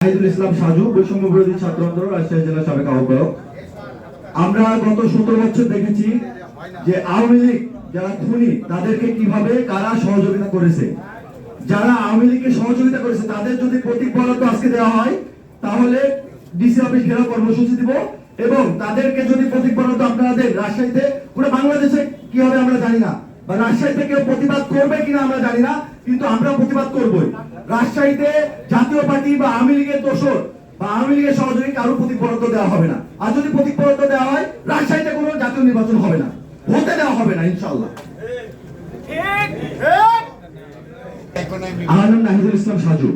নাহিদুল ইসলাম সাজু, বৈষম্য বিরোধী ছাত্র আন্দোলন রাজশাহী জেলা সাবেক আহ্বায়ক। আমরা গত 17 বছর দেখেছি যে আওয়ামী লীগ যারা খুনি তাদেরকে কিভাবে কারা সহযোগিতা করেছে। যারা আওয়ামী লীগকে সহযোগিতা করেছে তাদের যদি প্রতীক বরাদ্দ আজকে দেওয়া হয় তাহলে ডিসি অফিস ঘেরাও কর্মসূচি দিব, এবং তাদেরকে যদি প্রতীক বরাদ্দ আপনারা দেন, রাজশাহীতে পুরো বাংলাদেশে কি হবে আমরা জানি না, বা রাজশাহীতে কেউ প্রতিবাদ করবে কিনা আমরা জানি না, কিন্তু আমরা প্রতিবাদ করবই। রাজশাহীতে জাতীয় পার্টি বা আওয়ামী লীগের দোসর বা আওয়ামী লীগের সহযোগী কারো প্রতীক বরাদ্দ দেওয়া হবে না। আর যদি প্রতীক বরাদ্দ দেওয়া হয় রাজশাহীতে কোনো জাতীয় নির্বাচন হবে না, হতে দেওয়া হবে না ইনশাআল্লাহ। আমার নাম নাহিদুল ইসলাম সাজু।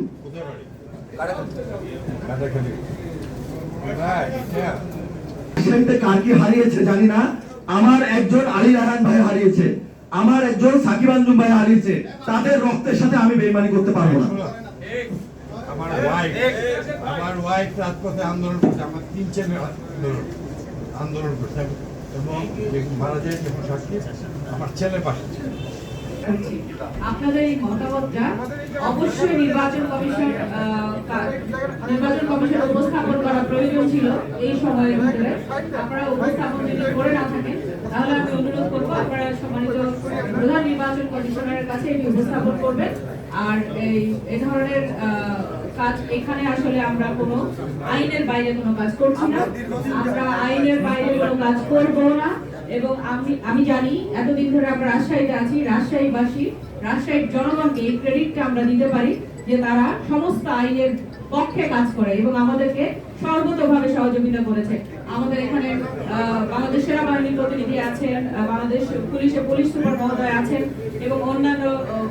রাজশাহীতে কার কি হারিয়েছে জানি না, আমার একজন আলী রায়হান ভাই হারিয়েছে, আমার একজন সাকিব আঞ্জুম ভাই হারিয়েছে। তাদের রক্তের সাথে আমি বেইমানি করতে পারবো না। আমার ওয়াইফ রাজপথে আন্দোলন করছে, আমার 3 ছেলে আন্দোলন করছে, এবং মারা যায় সাক্ষী আমার ছেলে পাশে। আপনাদের এই মতামতটা অবশ্যই নির্বাচন কমিশন উপস্থাপন করা প্রয়োজন ছিল এই সময়ের ভিতরে। আপনারা উপস্থাপন যদি করে না থাকেন তাহলে আমি অনুরোধ করবো আপনারা সম্মানিত প্রধান নির্বাচন কমিশনারের কাছে এটি উপস্থাপন করবেন। আর এই ধরনের কাজ এখানে আসলে আমরা কোনো আইনের বাইরে কোনো কাজ করছি না, আমরা আইনের বাইরে কোনো কাজ করবো না। এবং আমি জানি এতদিন ধরে আমরা রাজশাহীতে আছি, রাজশাহীবাসী রাজশাহীর জনগণকে এই ক্রেডিটটা আমরা দিতে পারি যে তারা সমস্ত আইনের পক্ষে কাজ করে এবং আমাদেরকে সর্বতোভাবে সহযোগিতা করেছে। আমাদের এখানে বাংলাদেশ সেনাবাহিনীর প্রতিনিধি আছেন, বাংলাদেশ পুলিশ সুপার মহোদয় আছেন এবং অন্যান্য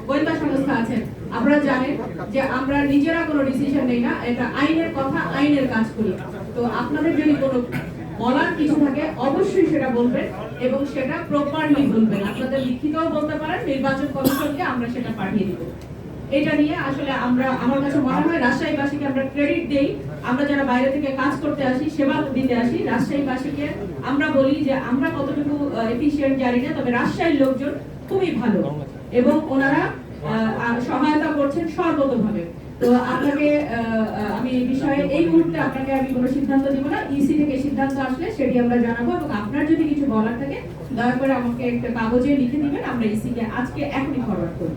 গোয়েন্দা সংস্থা আছেন। আপনারা জানেন যে আমরা নিজেরা কোনো ডিসিশন নেই না, এটা আইনের কথা, আইনের কাজ করি। তো আপনাদের যদি কোনো বলার কিছু থাকে অবশ্যই সেটা বলবেন এবং সেটা প্রপারলি বলবেন। আপনাদের লিখিতও বলতে পারেন, নির্বাচন কমিশনকে আমরা সেটা পাঠিয়ে দিব। এটা নিয়ে আসলে আমার কাছে মনে হয় রাজশাহীবাসীকে আমরা ক্রেডিট দেই। আমরা যারা বাইরে থেকে কাজ করতে আসি, সেবা দিতে আসি, রাজশাহীবাসীকে আমরা বলি যে আমরা কতটুকু এফিশিয়েন্ট জানি না, তবে রাজশাহীর লোকজন খুবই ভালো এবং ওনারা সহায়তা করছেন সর্বতোভাবে। তো আপনাকে আমি এই বিষয়ে এই মুহূর্তে আপনাকে আমি কোনো সিদ্ধান্ত দিব না, ইসি থেকে সিদ্ধান্ত আসলে সেটি আমরা জানাবো। এবং আপনার যদি কিছু বলার থাকে দয়া করে আমাকে একটা কাগজে লিখে দিবেন, আমরা ইসিকে আজকে এখনই ফরওয়ার্ড করব।